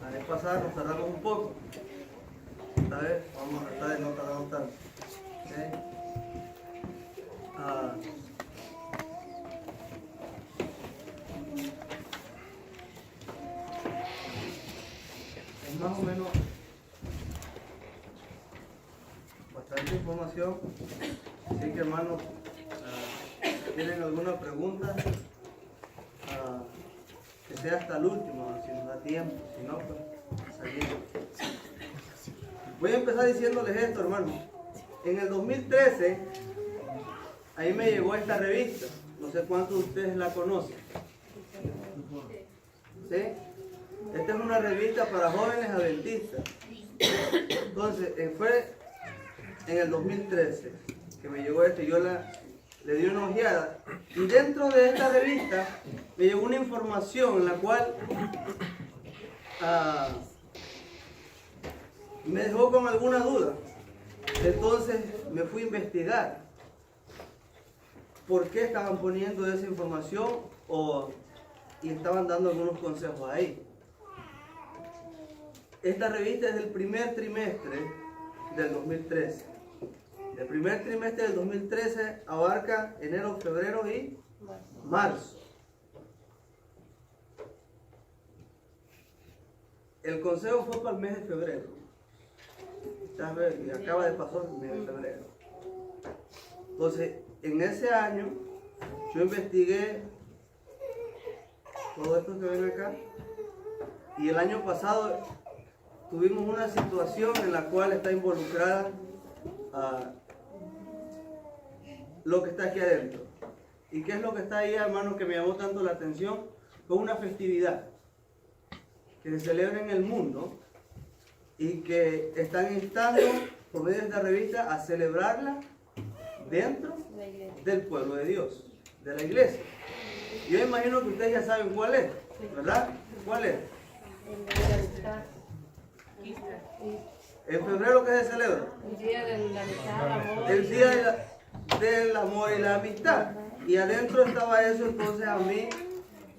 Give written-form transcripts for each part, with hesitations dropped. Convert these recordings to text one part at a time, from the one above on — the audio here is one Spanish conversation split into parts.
La vez pasada nos tardamos un poco. Esta vez vamos a tratar de no tardarnos tanto. ¿Okay? Es más o menos bastante información. Así que hermanos, si tienen alguna pregunta, que sea hasta el último, si nos da tiempo, si no, pues salimos. Voy a empezar diciéndoles esto, hermano. En el 2013, ahí me llegó esta revista. No sé cuántos de ustedes la conocen. ¿Sí? Esta es una revista para jóvenes adventistas. Entonces, fue en el 2013 que me llegó esto. Yo le di una ojeada. Y dentro de esta revista me llegó una información en la cual me dejó con alguna duda. Entonces me fui a investigar por qué estaban poniendo esa información y estaban dando algunos consejos ahí. Esta revista es del primer trimestre del 2013. El primer trimestre del 2013 abarca enero, febrero y marzo. El consejo fue para el mes de febrero. Y acaba de pasar el mes de febrero. Entonces, en ese año, yo investigué todo esto que ven acá. Y el año pasado tuvimos una situación en la cual está involucrada lo que está aquí adentro. ¿Y qué es lo que está ahí, hermano, que me llamó tanto la atención? Fue una festividad que se celebra en el mundo y que están instando por medio de esta revista a celebrarla dentro del pueblo de Dios, de la iglesia. Yo imagino que ustedes ya saben cuál es, ¿verdad? ¿Cuál es? En febrero, ¿qué se celebra? El día de la amistad, el amor. El día del amor y la amistad. Y adentro estaba eso. Entonces a mí,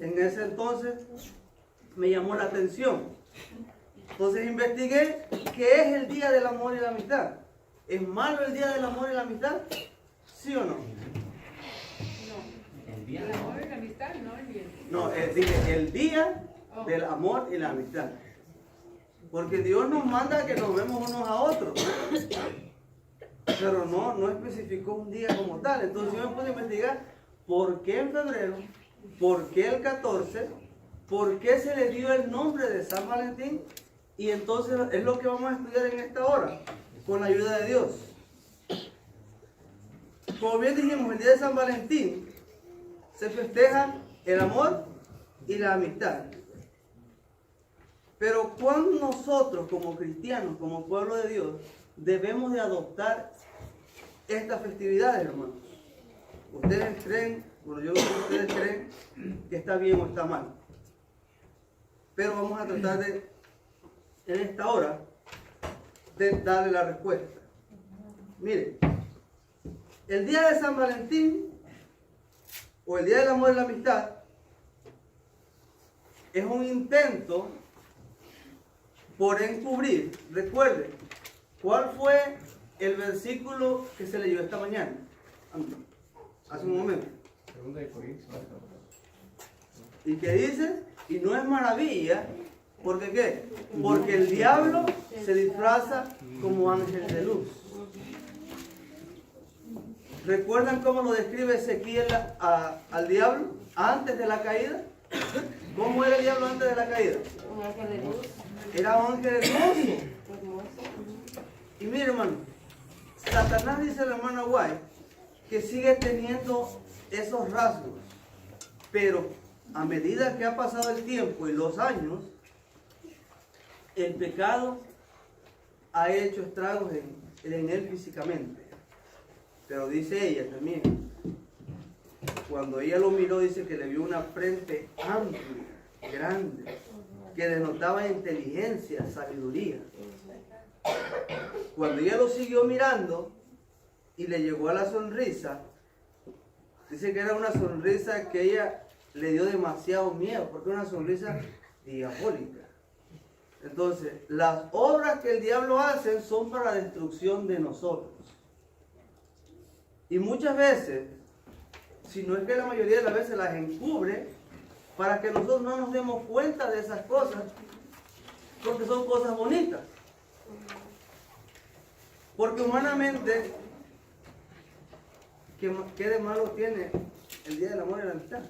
en ese entonces, me llamó la atención. Entonces investigué qué es el día del amor y la amistad. ¿Es malo el día del amor y la amistad? ¿Sí o no? El amor y la amistad, no el día. No, dije el día del amor y la amistad. Porque Dios nos manda que nos vemos unos a otros. Pero no especificó un día como tal. Entonces yo me puse a investigar por qué en febrero, por qué el 14, por qué se le dio el nombre de San Valentín. Y entonces es lo que vamos a estudiar en esta hora, con la ayuda de Dios. Como bien dijimos, el día de San Valentín se festeja el amor y la amistad. Pero cuando nosotros como cristianos, como pueblo de Dios, debemos de adoptar estas festividades, hermanos. ¿Ustedes creen, bueno, yo creo que ustedes creen que está bien o está mal? Pero vamos a tratar de, en esta hora, de darle la respuesta. Mire, el día de San Valentín, o el día del amor y la amistad, es un intento por encubrir. Recuerden, ¿cuál fue el versículo que se leyó esta mañana? Hace un momento. ¿Y qué dice? Y no es maravilla, ¿porque qué? Porque el diablo se disfraza como ángel de luz. ¿Recuerdan cómo lo describe Ezequiel al diablo antes de la caída? ¿Cómo era el diablo antes de la caída? Un ángel de luz. Era un ángel hermoso. Y mire, hermano, Satanás, dice la hermana White, que sigue teniendo esos rasgos. Pero a medida que ha pasado el tiempo y los años, el pecado ha hecho estragos en él físicamente. Pero dice ella también, cuando ella lo miró, dice que le vio una frente amplia, grande, que denotaba inteligencia, sabiduría. Cuando ella lo siguió mirando y le llegó a la sonrisa, dice que era una sonrisa que ella le dio demasiado miedo, porque era una sonrisa diabólica. Entonces, las obras que el diablo hace son para la destrucción de nosotros. Y muchas veces, si no es que la mayoría de las veces las encubre, para que nosotros no nos demos cuenta de esas cosas, porque son cosas bonitas. Porque humanamente, ¿qué de malo tiene el Día del Amor y la Amistad?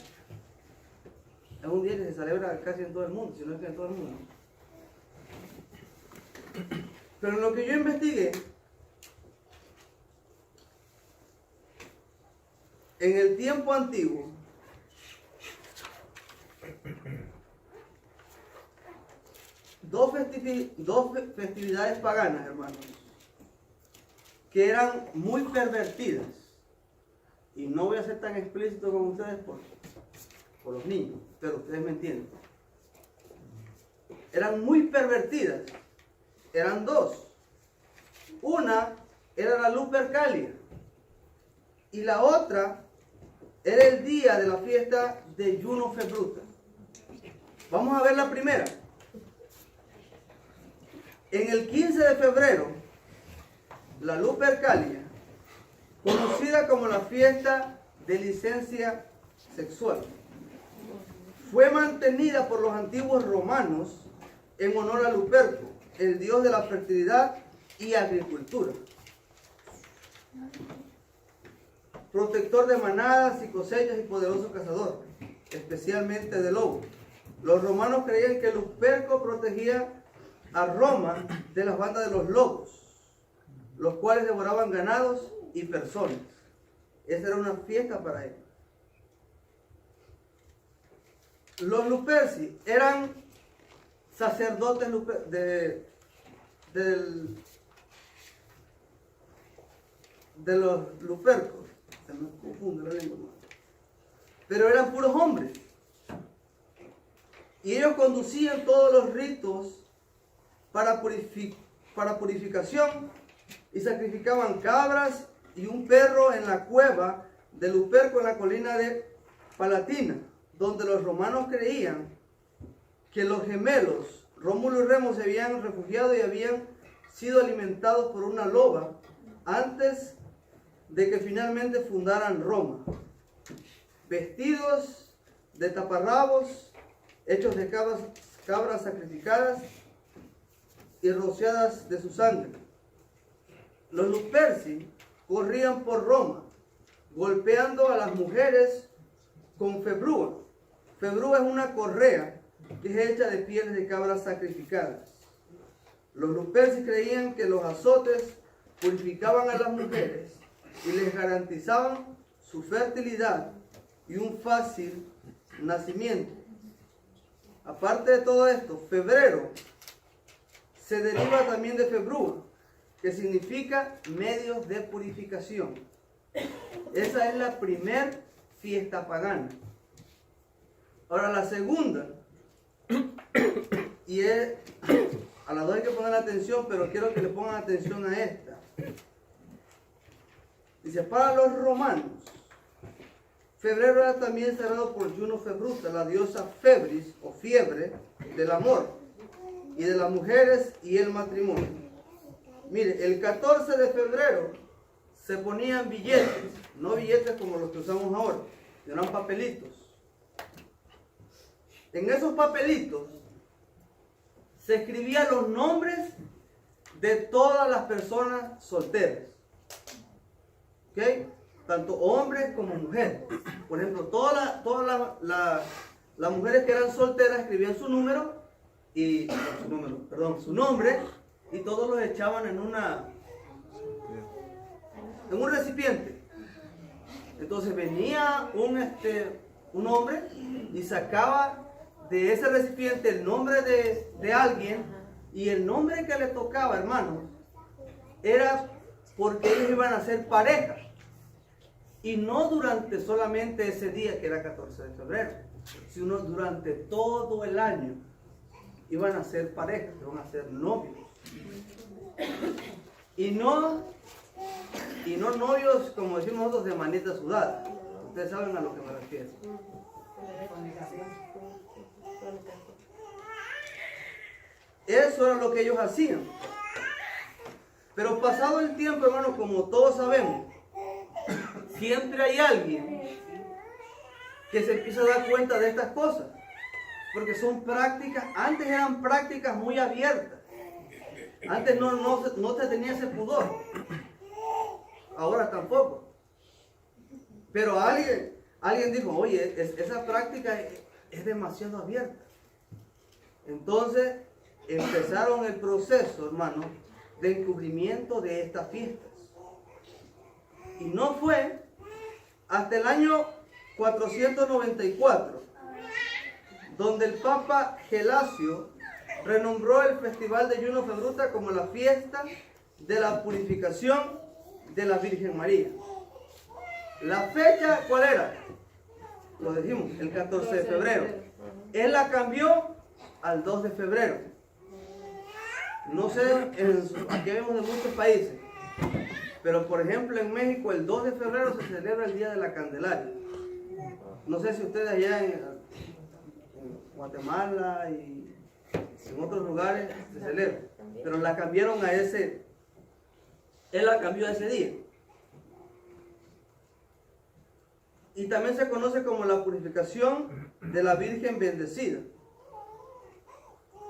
Es un día que se celebra casi en todo el mundo, si no es que en todo el mundo. Pero en lo que yo investigué, en el tiempo antiguo, dos festividades paganas, hermanos, que eran muy pervertidas. Y no voy a ser tan explícito con ustedes por los niños, pero ustedes me entienden. Eran muy pervertidas. Eran dos. Una era la Lupercalia y la otra era el día de la fiesta de Juno Februta. Vamos a ver la primera. En el 15 de febrero, la Lupercalia, conocida como la fiesta de licencia sexual, fue mantenida por los antiguos romanos en honor a Luperco, el dios de la fertilidad y agricultura, protector de manadas y cosechas y poderoso cazador, especialmente de lobos. Los romanos creían que Luperco protegía a Roma de las bandas de los lobos, los cuales devoraban ganados y personas. Esa era una fiesta para ellos. Los Luperci eran sacerdotes de los Lupercos. Se me confunde la lengua. Pero eran puros hombres. Y ellos conducían todos los ritos para purificación y sacrificaban cabras y un perro en la cueva de Luperco en la colina de Palatina, donde los romanos creían que los gemelos Rómulo y Remo se habían refugiado y habían sido alimentados por una loba antes de que finalmente fundaran Roma, vestidos de taparrabos, hechos de cabras sacrificadas y rociadas de su sangre. Los Luperci corrían por Roma, golpeando a las mujeres con febrúa. Febrúa es una correa que es hecha de pieles de cabras sacrificadas. Los Luperci creían que los azotes purificaban a las mujeres y les garantizaban su fertilidad y un fácil nacimiento. Aparte de todo esto, febrero se deriva también de febrúa, que significa medios de purificación. Esa es la primer fiesta pagana. Ahora la segunda, y es, a las dos hay que poner atención, pero quiero que le pongan atención a esta. Dice, para los romanos, febrero era también cerrado por Juno Februta, la diosa Febris o fiebre del amor y de las mujeres y el matrimonio. Mire, el 14 de febrero se ponían billetes, no billetes como los que usamos ahora, eran papelitos. En esos papelitos se escribían los nombres de todas las personas solteras. ¿Ok? Tanto hombres como mujeres. Por ejemplo, todas las mujeres que eran solteras escribían su número y su nombre, y todos los echaban en un recipiente. Entonces venía un hombre y sacaba de ese recipiente el nombre de alguien, y el nombre que le tocaba, hermanos, era porque ellos iban a ser pareja. Y no durante solamente ese día que era 14 de febrero, sino durante todo el año iban a ser parejas, iban a ser novios. Y no novios como decimos nosotros de manita sudada. Ustedes saben a lo que me refiero. Eso era lo que ellos hacían. Pero pasado el tiempo, hermano, como todos sabemos, siempre hay alguien que se empieza a dar cuenta de estas cosas. Porque son prácticas, antes eran prácticas muy abiertas. Antes no se tenía ese pudor. Ahora tampoco. Pero alguien dijo, oye, esa práctica es demasiado abierta. Entonces empezaron el proceso, hermano, de encubrimiento de estas fiestas. Y no fue hasta el año 494, donde el Papa Gelasio renombró el Festival de Juno Februta como la fiesta de la purificación de la Virgen María. La fecha, ¿cuál era? Lo dijimos, el 14 de febrero. Él la cambió al 2 de febrero. No sé, aquí vemos de muchos países, pero por ejemplo en México el 2 de febrero se celebra el Día de la Candelaria. No sé si ustedes allá en Guatemala y en otros lugares se celebra, pero la cambiaron a él la cambió a ese día. Y también se conoce como la purificación de la Virgen bendecida.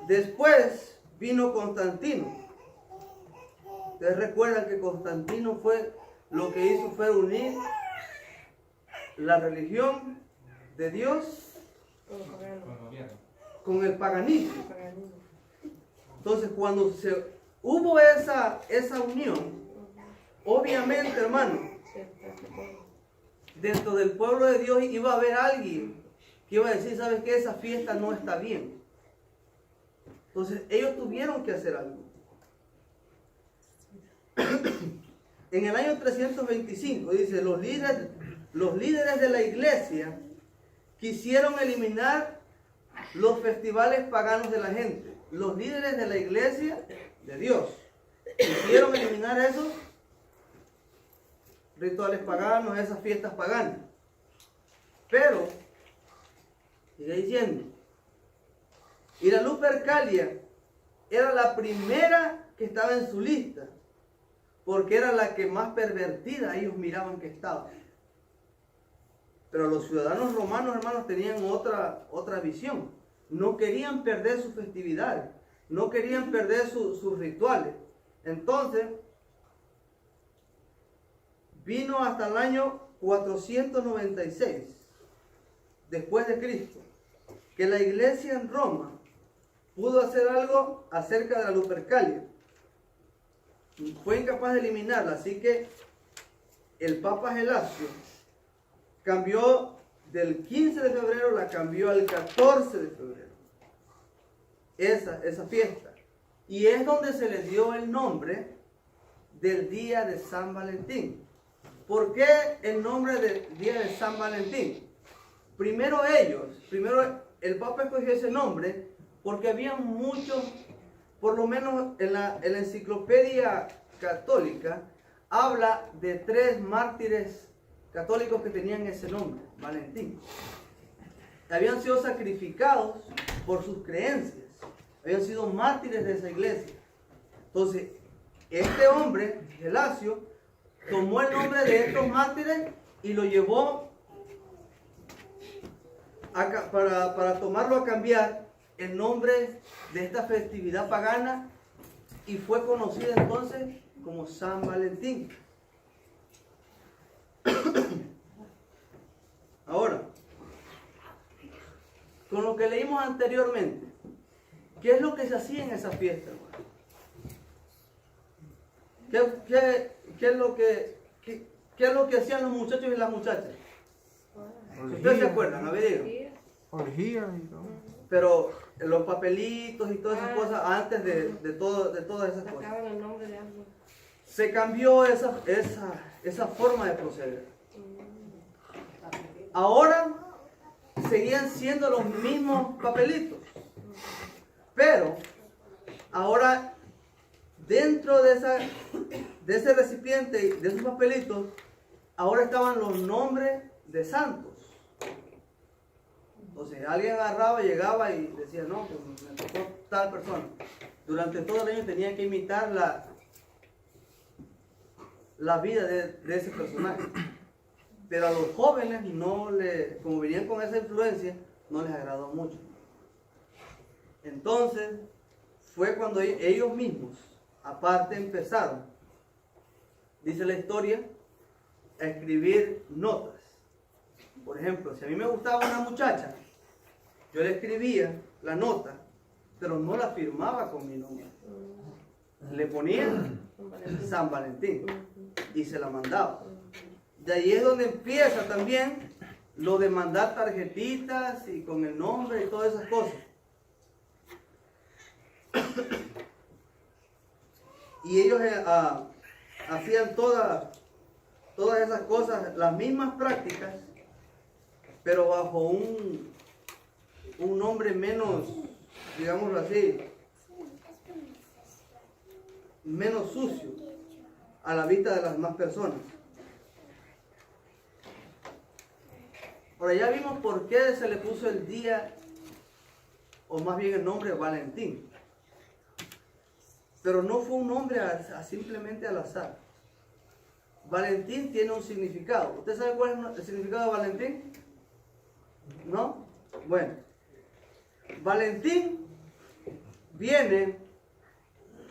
Después vino Constantino. Ustedes recuerdan que Constantino lo que hizo fue unir la religión de Dios con el paganismo. Entonces cuando hubo esa unión, obviamente, hermano, dentro del pueblo de Dios iba a haber alguien que iba a decir, ¿sabes qué? Esa fiesta no está bien. Entonces ellos tuvieron que hacer algo. En el año 325 dice, los líderes de la iglesia quisieron eliminar los festivales paganos de la gente. Los líderes de la iglesia de Dios quisieron eliminar esos rituales paganos, esas fiestas paganas. Pero, sigue diciendo, y la Lupercalia era la primera que estaba en su lista, porque era la que más pervertida ellos miraban que estaba. Pero los ciudadanos romanos, hermanos, tenían otra visión. No querían perder sus festividades, no querían perder sus rituales. Entonces, vino hasta el año 496, después de Cristo, que la iglesia en Roma pudo hacer algo acerca de la Lupercalia. Fue incapaz de eliminarla, así que el Papa Gelasio cambió del 15 de febrero, la cambió al 14 de febrero. Esa fiesta. Y es donde se le dio el nombre del día de San Valentín. ¿Por qué el nombre del día de San Valentín? Primero el Papa escogió ese nombre porque había muchos, por lo menos en la enciclopedia católica, habla de 3 mártires católicos que tenían ese nombre, Valentín. Habían sido sacrificados por sus creencias, habían sido mártires de esa iglesia. Entonces, este hombre, Gelasio, tomó el nombre de estos mártires y lo llevó para tomarlo a cambiar el nombre de esta festividad pagana, y fue conocida entonces como San Valentín. Ahora, con lo que leímos anteriormente, ¿qué es lo que se hacía en esa fiesta, hermano? ¿Qué es lo que hacían los muchachos y las muchachas? Si ustedes se acuerdan, a ver, digan. Orgía y todo. Pero los papelitos y todas esas cosas, antes de todas esas cosas, Sacaban el nombre de algo. se cambió esa forma de proceder. Ahora seguían siendo los mismos papelitos, pero ahora dentro de ese recipiente, de esos papelitos, ahora estaban los nombres de santos. Entonces alguien agarraba, llegaba y decía, no, pues me tocó tal persona. durante todo el año tenía que imitar la vida de ese personaje. Pero a los jóvenes como venían con esa influencia, no les agradó mucho. Entonces, fue cuando ellos mismos, aparte, empezaron, dice la historia, a escribir notas. Por ejemplo, si a mí me gustaba una muchacha, yo le escribía la nota, pero no la firmaba con mi nombre. Le ponía San Valentín y se la mandaba. De ahí es donde empieza también lo de mandar tarjetitas y con el nombre y todas esas cosas. Y ellos hacían todas esas cosas, las mismas prácticas, pero bajo un nombre menos, digámoslo así, menos sucio a la vista de las demás personas. Ahora ya vimos por qué se le puso el día, o más bien el nombre Valentín. Pero no fue un nombre simplemente al azar. Valentín tiene un significado. ¿Usted sabe cuál es el significado de Valentín? ¿No? Bueno, Valentín viene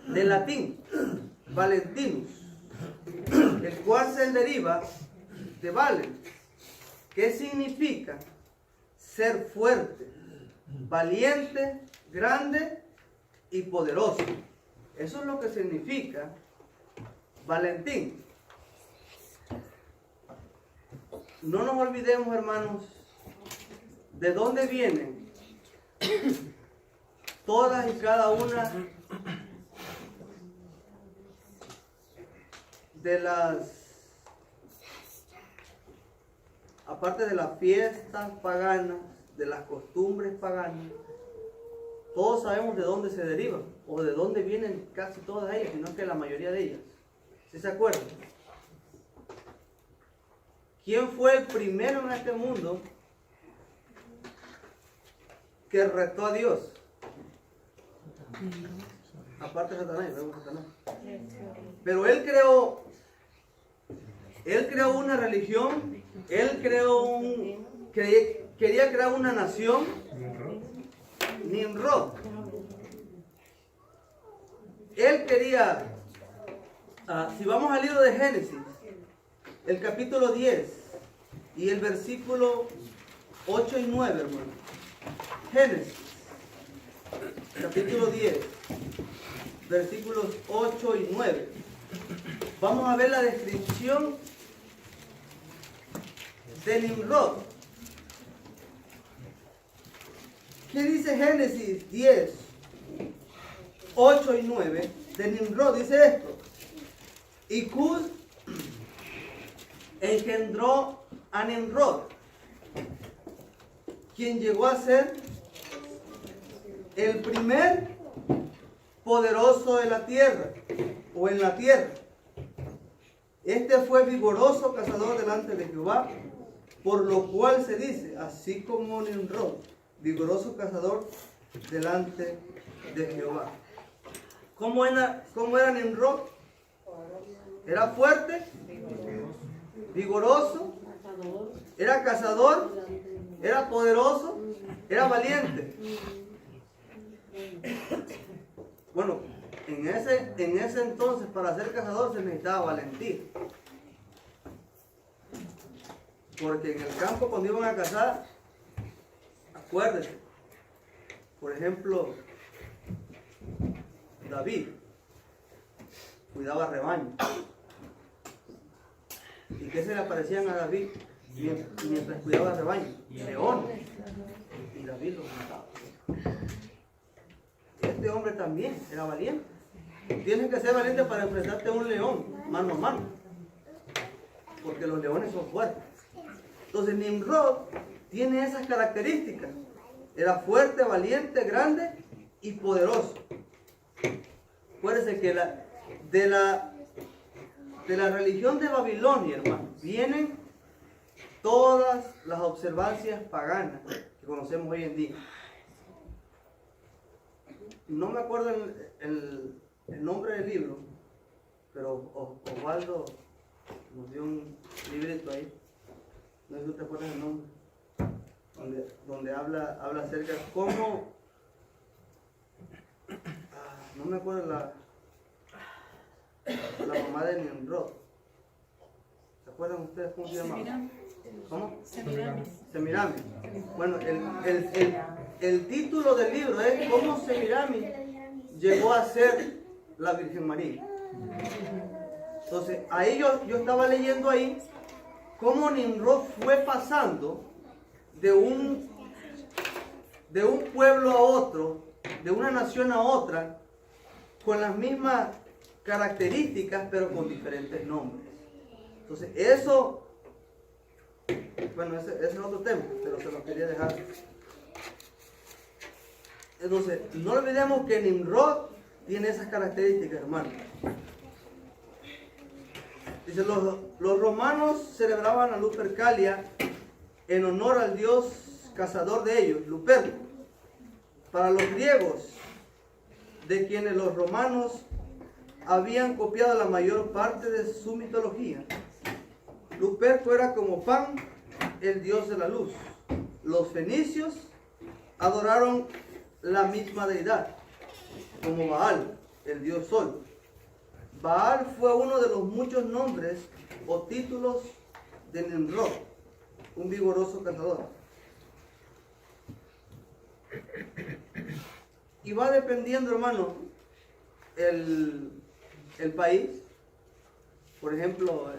del latín Valentinus, el cual se deriva de valen, que significa ser fuerte, valiente, grande y poderoso. Eso es lo que significa Valentín. No nos olvidemos, hermanos, de dónde vienen todas y cada una de aparte de las fiestas paganas, de las costumbres paganas. Todos sabemos de dónde se derivan, o de dónde vienen casi todas ellas, sino que la mayoría de ellas. ¿Sí se acuerdan? ¿Quién fue el primero en este mundo que retó a Dios? Aparte de Satanás, pero él creó una religión, él quería crear una nación, Nimrod. Él quería, si vamos al libro de Génesis, el capítulo 10 y el versículo 8 y 9, hermano. Génesis, capítulo 10, versículos 8 y 9. Vamos a ver la descripción de Nimrod. ¿Qué dice Génesis 10, 8 y 9? De Nimrod dice esto: y Cus engendró a Nimrod, quien llegó a ser el primer poderoso de la tierra, o en la tierra. Este fue vigoroso cazador delante de Jehová, por lo cual se dice, así como Nimrod, vigoroso cazador delante de Jehová. ¿Cómo era Nimrod? Era fuerte, vigoroso, era cazador, era poderoso, era valiente. Bueno, en ese entonces, para ser cazador se necesitaba valentía. Porque en el campo, cuando iban a cazar, acuérdense, por ejemplo, David cuidaba rebaño. ¿Y qué se le aparecían a David mientras cuidaba rebaño? Leones. Y David los mataba. Este hombre también era valiente. Tienes que ser valiente para enfrentarte a un león, mano a mano. Porque los leones son fuertes. Entonces Nimrod tiene esas características. Era fuerte, valiente, grande y poderoso. Acuérdense que de la religión de Babilonia, hermano, vienen todas las observancias paganas que conocemos hoy en día. no me acuerdo el nombre del libro, pero Osvaldo nos dio un librito ahí, no sé si te acuerdas el nombre, donde habla acerca de cómo, no me acuerdo la mamá de Nimrod. ¿Se acuerdan ustedes cómo se llamaba? ¿Cómo? Semiramis. Bueno, el título del libro es cómo Semiramis llegó a ser la Virgen María. Entonces, ahí yo estaba leyendo ahí cómo Nimrod fue pasando de un pueblo a otro, de una nación a otra, con las mismas características, pero con diferentes nombres. Entonces, eso, bueno, ese es otro tema, pero se lo quería dejar. Entonces, no olvidemos que Nimrod tiene esas características, hermano. Dice, los romanos celebraban a Lupercalia en honor al dios cazador de ellos, Luperco. Para los griegos, de quienes los romanos habían copiado la mayor parte de su mitología, Luperco era como Pan, el dios de la luz. Los fenicios adoraron la misma deidad, como Baal, el dios sol. Baal fue uno de los muchos nombres o títulos de Nimrod, un vigoroso cazador. Y va dependiendo, hermano, el país. Por ejemplo,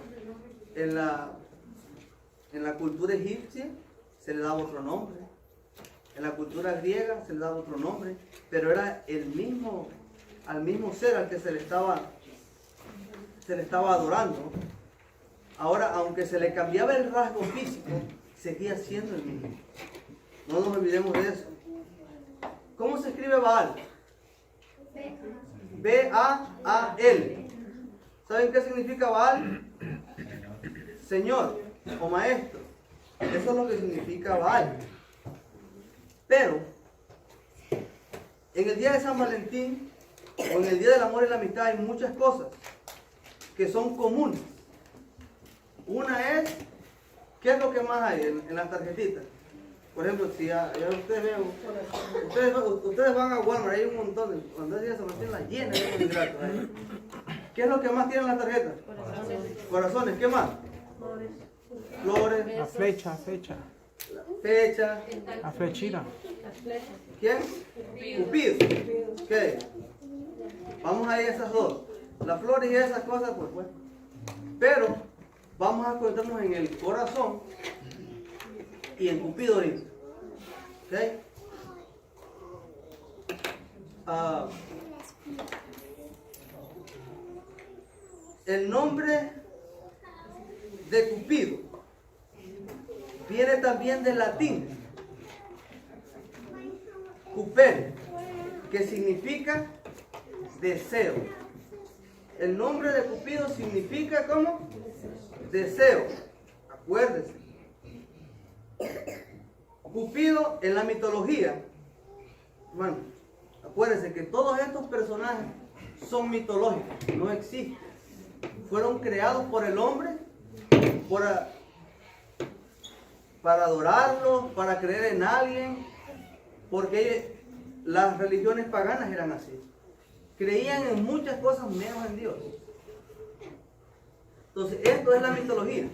en la cultura egipcia se le daba otro nombre. En la cultura griega se le daba otro nombre. Pero era al mismo ser al que se le estaba adorando. Ahora, aunque se le cambiaba el rasgo físico, seguía siendo el mismo. No nos olvidemos de eso. ¿Cómo se escribe Baal? B-A-A-L. ¿Saben qué significa Baal? Señor o maestro. Eso es lo que significa Baal. Pero, en el día de San Valentín, o en el día del amor y la amistad, hay muchas cosas que son comunes. Una es, ¿qué es lo que más hay en las tarjetitas? Por ejemplo, si ustedes van a Walmart, hay un montón, cuando es día de San Valentín, la llena de carbohidratos ahí. ¿Qué es lo que más tienen las tarjetas? Corazones. ¿Qué más? Flores. La fecha. Fecha. La flechita. ¿Quién? Cupido. ¿Qué? Vamos a ir a esas dos. Las flores y esas cosas, pues bueno. Pero vamos a concentrarnos en el corazón y en Cupido ahorita. ¿Ok? El nombre de Cupido viene también del latín cupere, que significa deseo. El nombre de Cupido significa ¿cómo? Deseo. Acuérdense. Cupido en la mitología, bueno, acuérdense que todos estos personajes son mitológicos, no existen. Fueron creados por el hombre para adorarlo, para creer en alguien, porque las religiones paganas eran así. Creían en muchas cosas menos en Dios. Entonces, esto es la mitología.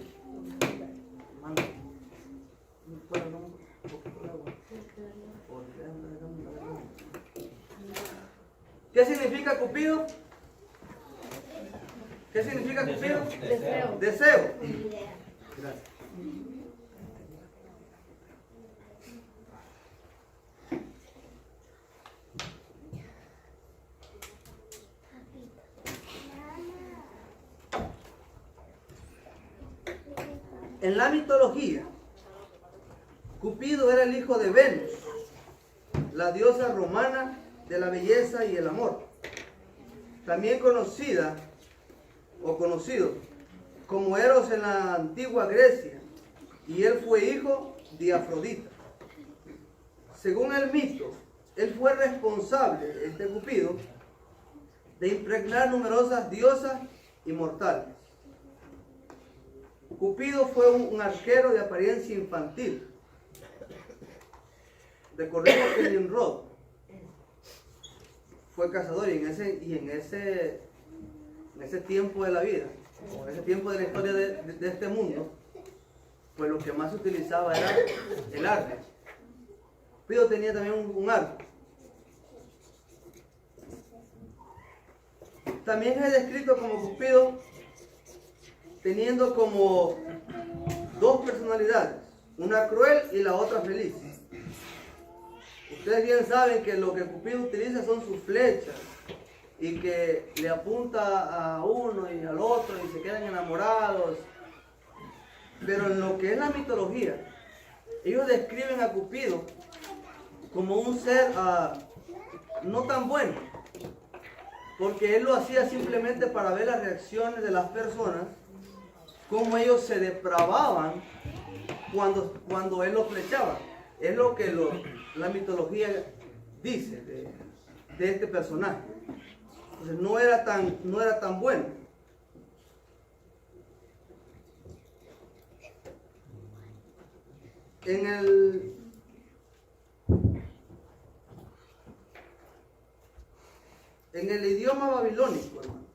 ¿Qué significa Cupido? ¿Qué significa Cupido? Deseo. Deseo. Gracias. En la mitología, Cupido era el hijo de Venus, la diosa romana de la belleza y el amor, también conocido como Eros en la antigua Grecia, y él fue hijo de Afrodita. Según el mito, él fue responsable, este Cupido, de impregnar numerosas diosas inmortales. Cupido fue un arquero de apariencia infantil. Recordemos que Nimrod fue cazador y en ese tiempo de la vida, o en ese tiempo de la historia de este mundo, pues lo que más se utilizaba era el arco. Cupido tenía también un arco. También es descrito como Cupido teniendo como dos personalidades, una cruel y la otra feliz. Ustedes bien saben que lo que Cupido utiliza son sus flechas y que le apunta a uno y al otro y se quedan enamorados. Pero en lo que es la mitología, ellos describen a Cupido como un ser no tan bueno, porque él lo hacía simplemente para ver las reacciones de las personas, cómo ellos se depravaban cuando él los flechaba. Es lo que la mitología dice de este personaje. Entonces no era tan bueno. En el idioma babilónico, hermanos,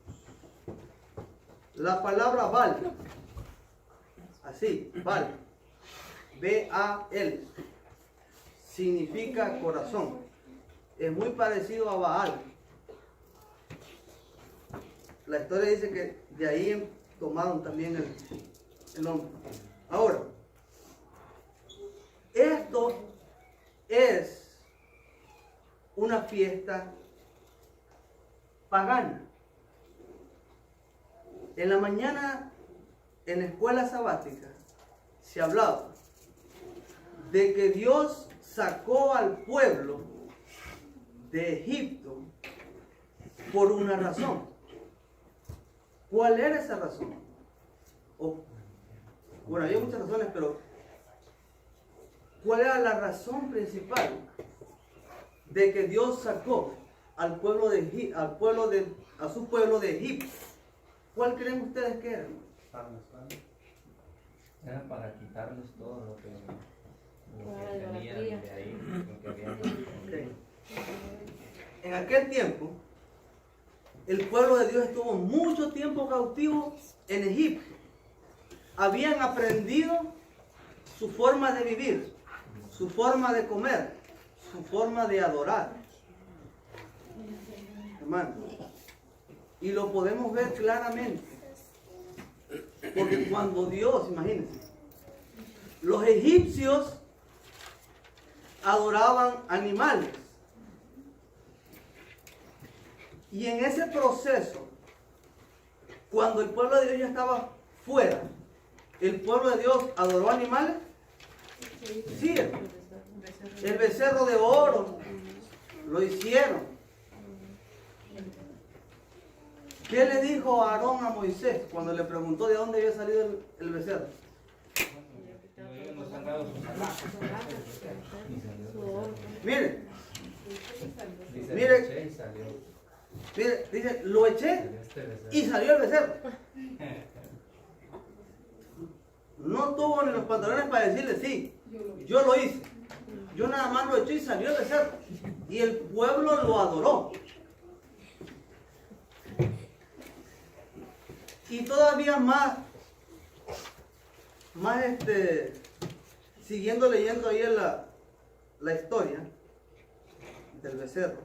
la palabra Baal, así, Baal, B-A-L, significa corazón. Es muy parecido a Baal. La historia dice que de ahí tomaron también el nombre. Ahora, esto es una fiesta pagana. En la mañana, en la escuela sabática, se hablaba de que Dios sacó al pueblo de Egipto por una razón. ¿Cuál era esa razón? Bueno, había muchas razones, pero ¿cuál era la razón principal de que Dios sacó a su pueblo de Egipto? ¿Cuál creen ustedes que era? Era para quitarles todo lo que tenían de ahí, lo que habían. Okay. En aquel tiempo, el pueblo de Dios estuvo mucho tiempo cautivo en Egipto. Habían aprendido su forma de vivir, su forma de comer, su forma de adorar. Hermano, y lo podemos ver claramente. Porque cuando Dios, imagínense, los egipcios adoraban animales. Y en ese proceso, cuando el pueblo de Dios ya estaba fuera, ¿el pueblo de Dios adoró animales? Sí, el becerro de oro lo hicieron. ¿Qué le dijo Aarón a Moisés cuando le preguntó de dónde había salido el becerro? Miren, dice, lo eché y salió el becerro. No tuvo ni los pantalones para decirle sí, yo lo hice. Yo nada más lo eché y salió el becerro. Y el pueblo lo adoró. Y todavía más siguiendo leyendo ahí la historia del becerro.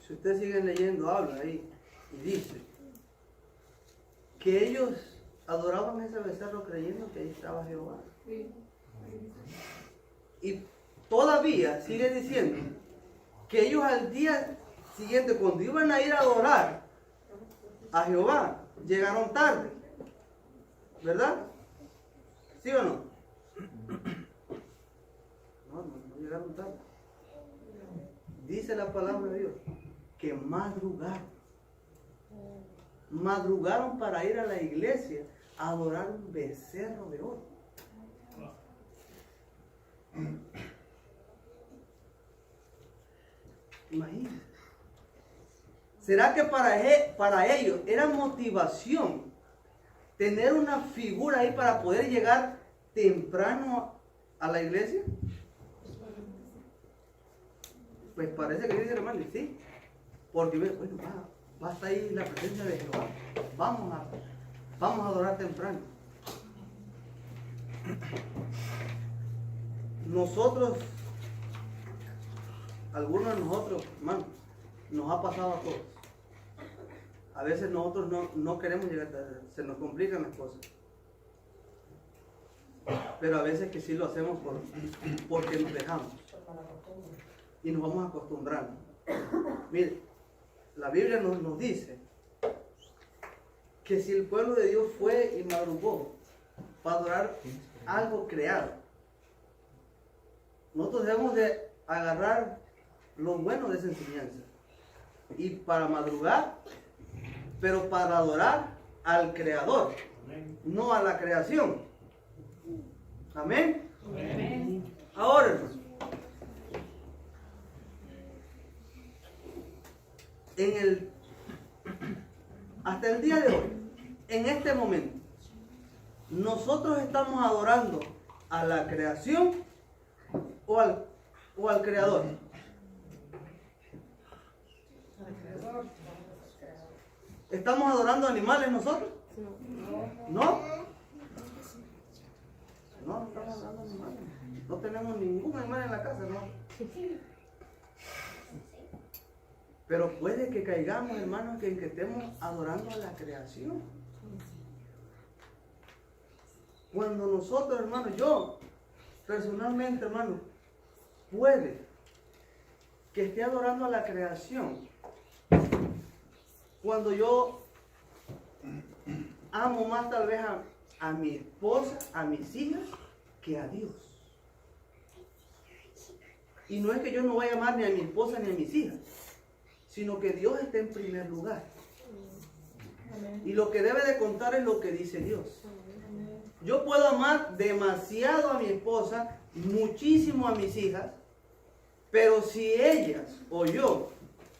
Si ustedes siguen leyendo, habla ahí y dice que ellos adoraban ese becerro creyendo que ahí estaba Jehová. Y todavía sigue diciendo que ellos al día siguiente, cuando iban a ir a adorar a Jehová, llegaron tarde, ¿verdad? ¿Sí o no? No llegaron tarde. Dice la palabra de Dios que madrugaron para ir a la iglesia a adorar un becerro de oro. Imagínense. ¿Será que para ellos era motivación tener una figura ahí para poder llegar temprano a la iglesia? Pues parece que dice el hermano, sí. Porque bueno, va a estar ahí la presencia de Jehová. Vamos a adorar temprano. Nosotros, algunos de nosotros, hermano, nos ha pasado a todos. A veces nosotros no queremos llegar tarde, se nos complican las cosas. Pero a veces que sí lo hacemos porque nos dejamos. Y nos vamos acostumbrando. Mire, la Biblia nos dice que si el pueblo de Dios fue y madrugó para adorar algo creado, nosotros debemos de agarrar lo bueno de esa enseñanza y para madrugar, pero para adorar al Creador, no a la creación. Amén. Amén. Ahora, hermano, hasta el día de hoy, en este momento, nosotros estamos adorando a la creación o al Creador. ¿Estamos adorando animales nosotros? ¿No? No estamos adorando animales. No tenemos ningún animal en la casa, ¿no? Pero puede que caigamos, hermanos, que estemos adorando a la creación. Cuando nosotros, hermanos, yo personalmente, hermano, puede que esté adorando a la creación. Cuando yo amo más tal vez a mi esposa, a mis hijas, que a Dios. Y no es que yo no vaya a amar ni a mi esposa ni a mis hijas, sino que Dios está en primer lugar. Y lo que debe de contar es lo que dice Dios. Yo puedo amar demasiado a mi esposa, muchísimo a mis hijas, pero si ellas o yo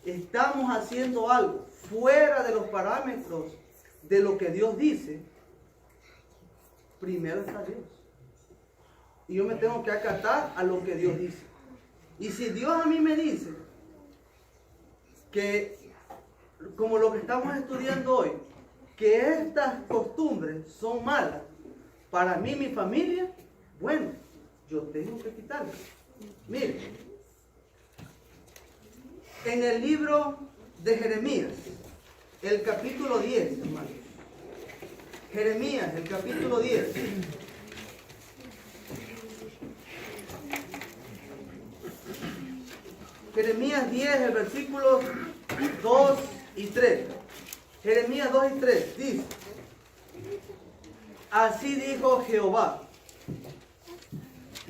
estamos haciendo algo fuera de los parámetros de lo que Dios dice, primero está Dios. Y yo me tengo que acatar a lo que Dios dice. Y si Dios a mí me dice que, como lo que estamos estudiando hoy, que estas costumbres son malas para mí y mi familia, bueno, yo tengo que quitarlas. Mire, en el libro de Jeremías, el capítulo 10, hermano. Jeremías, el capítulo 10. Jeremías 10, el versículo 2 y 3. Jeremías 2 y 3 dice: así dijo Jehová,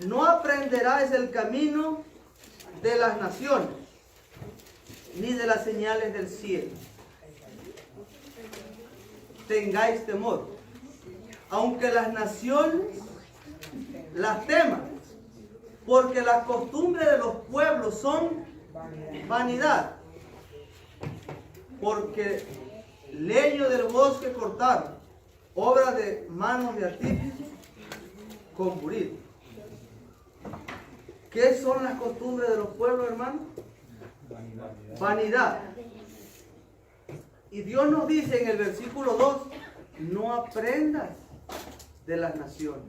no aprenderáis el camino de las naciones, ni de las señales del cielo. Tengáis temor, aunque las naciones las teman, porque las costumbres de los pueblos son vanidad, porque leño del bosque cortaron, obra de manos de artífices con buril. ¿Qué son las costumbres de los pueblos, hermano? Vanidad. Y Dios nos dice en el versículo 2, no aprendas de las naciones.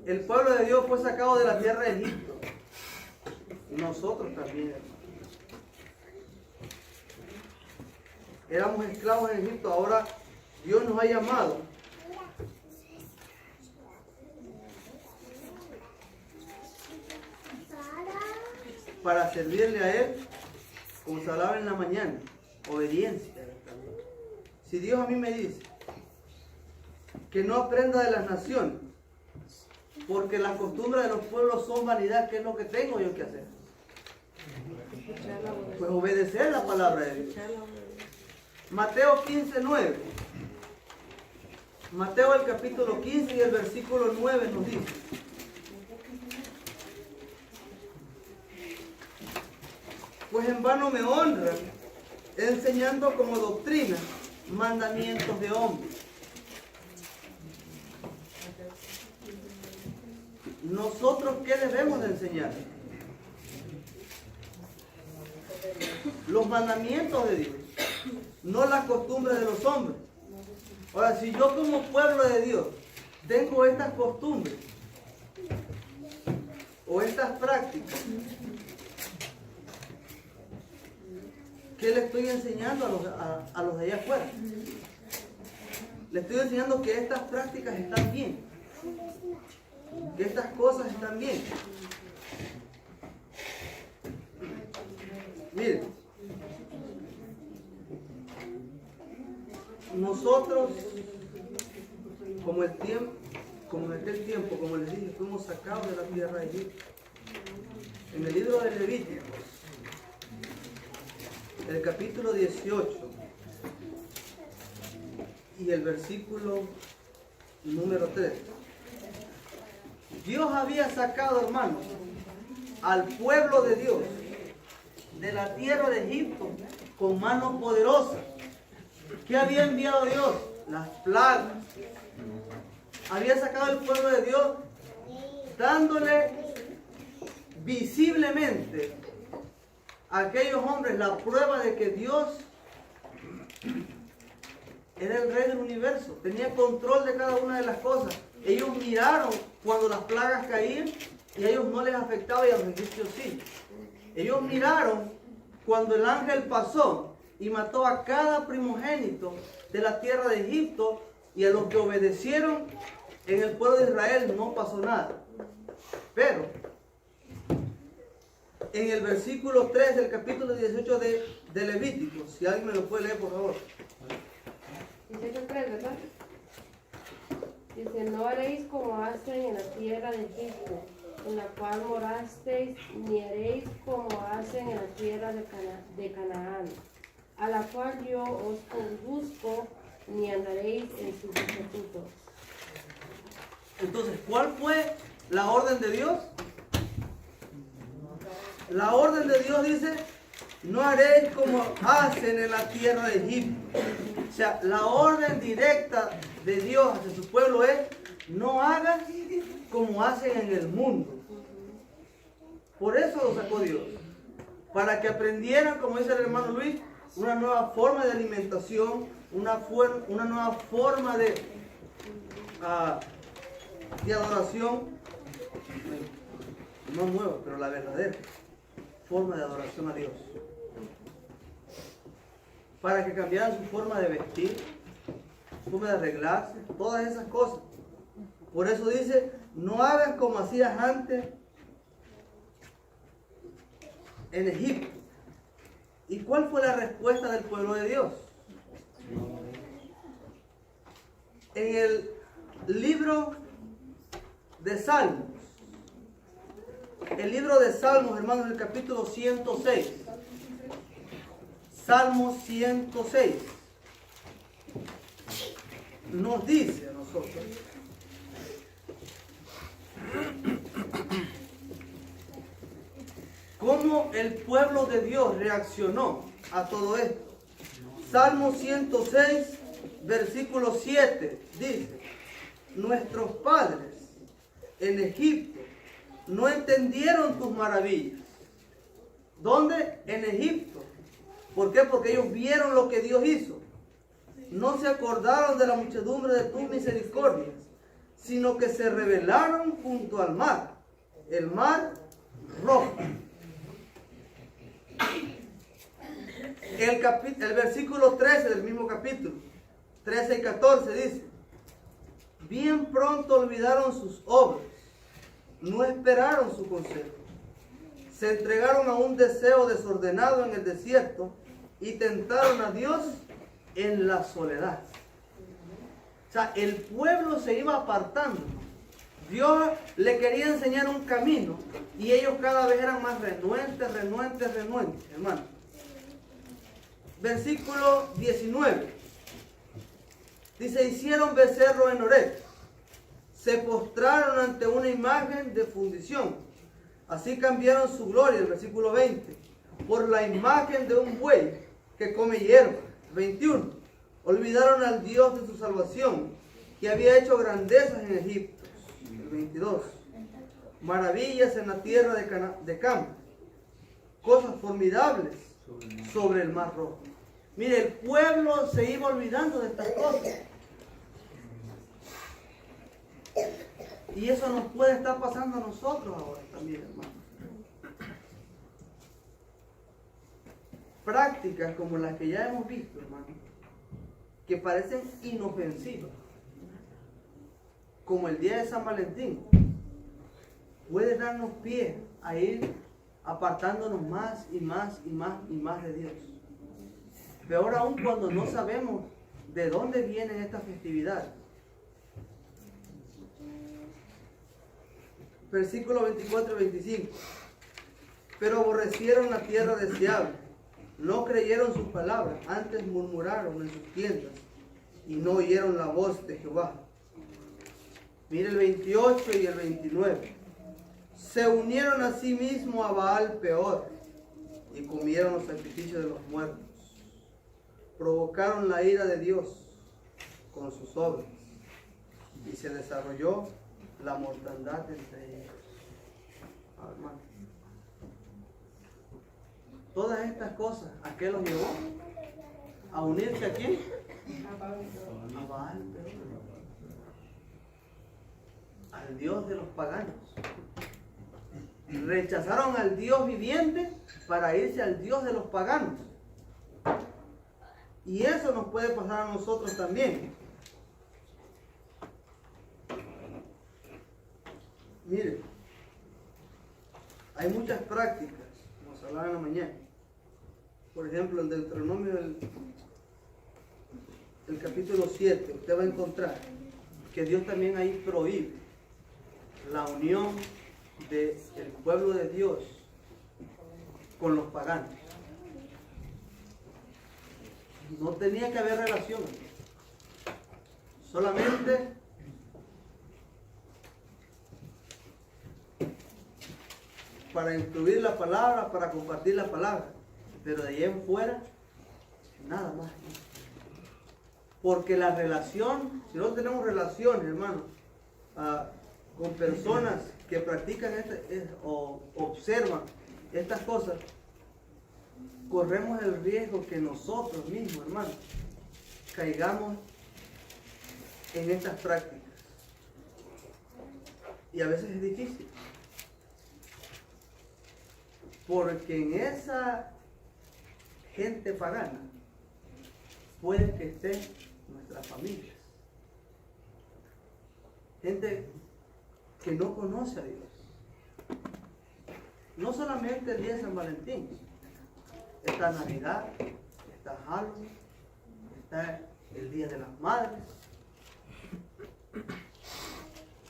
El pueblo de Dios fue sacado de la tierra de Egipto. Nosotros también, hermano. Éramos esclavos en Egipto, ahora Dios nos ha llamado para servirle a Él, como se hablaba en la mañana, obediencia. Si Dios a mí me dice que no aprenda de las naciones, porque las costumbres de los pueblos son vanidad, ¿qué es lo que tengo yo que hacer? Pues obedecer la palabra de Dios. Mateo 15, 9. Mateo el capítulo 15 y el versículo 9 nos dice: pues en vano me honran, enseñando como doctrina mandamientos de hombres. ¿Nosotros qué debemos de enseñar? Los mandamientos de Dios, no las costumbres de los hombres. Ahora, si yo como pueblo de Dios tengo estas costumbres o estas prácticas, ¿qué le estoy enseñando a los de allá afuera? Le estoy enseñando que estas prácticas están bien, que estas cosas están bien. Miren, nosotros, como en aquel tiempo, como les dije, fuimos sacados de la tierra de Egipto. En el libro de Levíticos, el capítulo 18 y el versículo número 3. Dios había sacado, hermanos, al pueblo de Dios de la tierra de Egipto con mano poderosa. ¿Qué había enviado Dios? Las plagas. Había sacado al pueblo de Dios dándole visiblemente a aquellos hombres la prueba de que Dios era el rey del universo, tenía control de cada una de las cosas. Ellos miraron cuando las plagas caían y a ellos no les afectaba y a los egipcios sí. Ellos miraron cuando el ángel pasó y mató a cada primogénito de la tierra de Egipto, y a los que obedecieron en el pueblo de Israel no pasó nada. Pero en el versículo 3 del capítulo 18 de Levítico, si alguien me lo puede leer, por favor. 18:3, ¿verdad? Dice, no haréis como hacen en la tierra de Egipto, en la cual morasteis, ni haréis como hacen en la tierra de Canaán, a la cual yo os conduzco, ni andaréis en sus estatutos. Entonces, ¿cuál fue la orden de Dios? La orden de Dios dice, no haréis como hacen en la tierra de Egipto. O sea, la orden directa de Dios hacia su pueblo es, no hagas como hacen en el mundo. Por eso lo sacó Dios. Para que aprendieran, como dice el hermano Luis, una nueva forma de alimentación, una nueva forma de adoración. No nueva, pero la verdadera forma de adoración a Dios. Para que cambiaran su forma de vestir, su forma de arreglarse, todas esas cosas. Por eso dice, no hagas como hacías antes en Egipto. ¿Y cuál fue la respuesta del pueblo de Dios? En el libro de Salmos, hermanos, en el capítulo 106, Salmo 106, nos dice a nosotros, cómo el pueblo de Dios reaccionó a todo esto. Salmo 106, versículo 7, dice, nuestros padres en Egipto no entendieron tus maravillas. ¿Dónde? En Egipto. ¿Por qué? Porque ellos vieron lo que Dios hizo. No se acordaron de la muchedumbre de tus misericordias, sino que se rebelaron junto al mar, el mar rojo. El versículo 13 del mismo capítulo, 13 y 14 dice, bien pronto olvidaron sus obras, no esperaron su consejo, se entregaron a un deseo desordenado en el desierto y tentaron a Dios en la soledad. O sea, el pueblo se iba apartando. Dios le quería enseñar un camino y ellos cada vez eran más renuentes, hermano. Versículo 19. Dice, hicieron becerro en Horeb, se postraron ante una imagen de fundición. Así cambiaron su gloria, el versículo 20. por la imagen de un buey que come hierba. 21. Olvidaron al Dios de su salvación, que había hecho grandezas en Egipto. 22. Maravillas en la tierra de Cam, cosas formidables sobre el mar rojo. Mire, el pueblo se iba olvidando de estas cosas. Y eso nos puede estar pasando a nosotros ahora también, hermano. Prácticas como las que ya hemos visto, hermano, que parecen inofensivas, como el día de San Valentín, puede darnos pie a ir apartándonos más y más y más y más de Dios. Peor aún cuando no sabemos de dónde vienen estas festividades. Versículos 24 y 25. Pero aborrecieron la tierra deseable, no creyeron sus palabras, antes murmuraron en sus tiendas y no oyeron la voz de Jehová. Mire el 28 y el 29. Se unieron a sí mismos a Baal Peor y comieron los sacrificios de los muertos. Provocaron la ira de Dios con sus obras y se desarrolló la mortandad entre ellos. Hermano, todas estas cosas, ¿a qué los llevó? ¿A unirse a quién? A Baal Peor, al Dios de los paganos. Rechazaron al Dios viviente para irse al Dios de los paganos. Y eso nos puede pasar a nosotros también. Miren, hay muchas prácticas, como se hablaba en la mañana. Por ejemplo, en Deuteronomio, el capítulo 7, usted va a encontrar que Dios también ahí prohíbe la unión del pueblo de Dios con los paganos. No tenía que haber relación, solamente para instruir la palabra, para compartir la palabra, pero de ahí en fuera nada más. Porque la relación, si no tenemos relaciones, hermano, con personas que practican o observan estas cosas, corremos el riesgo que nosotros mismos, hermano, caigamos en estas prácticas. Y a veces es difícil. Porque en esa gente pagana puede que estén nuestras familias. Gente que no conoce a Dios. No solamente el día de San Valentín. Está Navidad, está Halloween, está el Día de las Madres.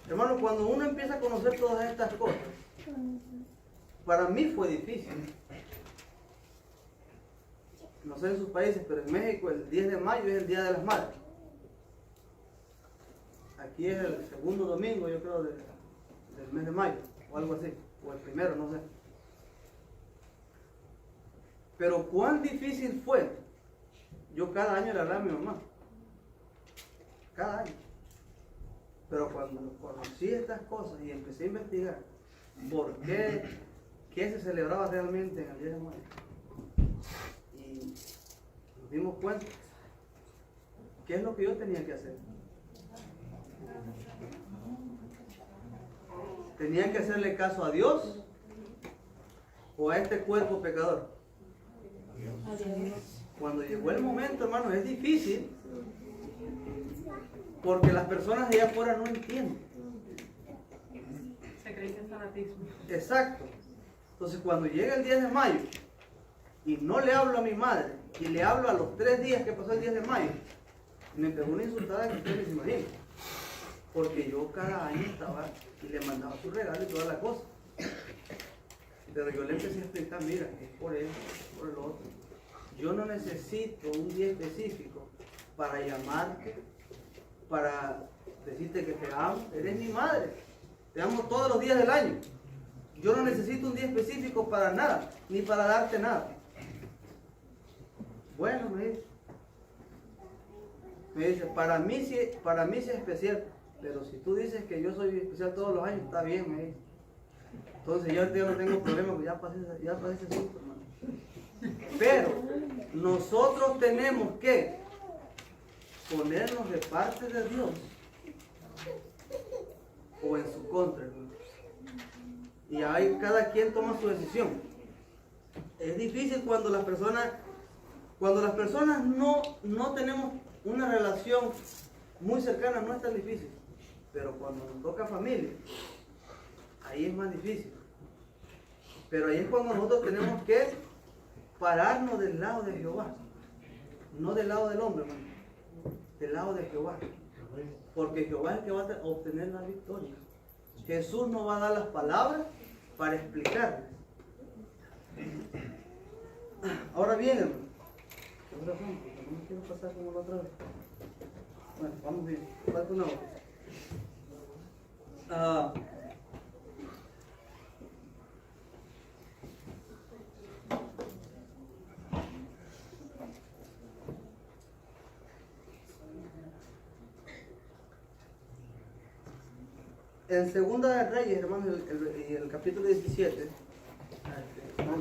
Hermano, cuando uno empieza a conocer todas estas cosas, para mí fue difícil. No sé en sus países, pero en México el 10 de mayo es el Día de las Madres. Aquí es el segundo domingo, yo creo, del mes de mayo, o algo así, o el primero, no sé. Pero cuán difícil fue. Yo cada año le hablaba a mi mamá. Cada año. Pero cuando conocí estas cosas y empecé a investigar por qué se celebraba realmente en el Día de Mayo, y nos dimos cuenta qué es lo que yo tenía que hacer. ¿Tenía que hacerle caso a Dios o a este cuerpo pecador? Cuando llegó el momento, hermano, es difícil porque las personas de allá afuera no entienden. Se cree que es fanatismo. Exacto. Entonces, cuando llega el 10 de mayo y no le hablo a mi madre y le hablo a los 3 días que pasó el 10 de mayo, me pegó una insultada que ustedes se imaginan. Porque yo cada año estaba y le mandaba su regalo y toda la cosa. Pero yo le empecé a explicar, mira, es por eso, es por lo otro. Yo no necesito un día específico para llamarte, para decirte que te amo. Eres mi madre. Te amo todos los días del año. Yo no necesito un día específico para nada, ni para darte nada. Bueno, me dice, para mí sí es especial, pero si tú dices que yo soy especial todos los años, está bien, me dice. Entonces yo ahorita no tengo problema, porque ya pasé ese susto, hermano. Pero nosotros tenemos que ponernos de parte de Dios o en su contra, hermano. Y ahí cada quien toma su decisión. Es difícil cuando las personas no tenemos una relación muy cercana, no es tan difícil. Pero cuando nos toca familia, ahí es más difícil. Pero ahí es cuando nosotros tenemos que pararnos del lado de Jehová. No del lado del hombre, hermano. Del lado de Jehová. Porque Jehová es el que va a obtener la victoria. Jesús nos va a dar las palabras para explicarles. Ahora bien, hermano. ¿Qué razón? Porque no quiero pasar como la otra vez. Bueno, vamos bien. Falta una hora. En Segunda de Reyes, hermano, el capítulo 17,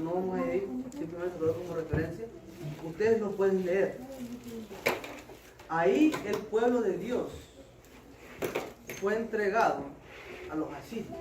no vamos a ir, simplemente lo doy como referencia, ustedes lo pueden leer. Ahí el pueblo de Dios fue entregado a los asirios.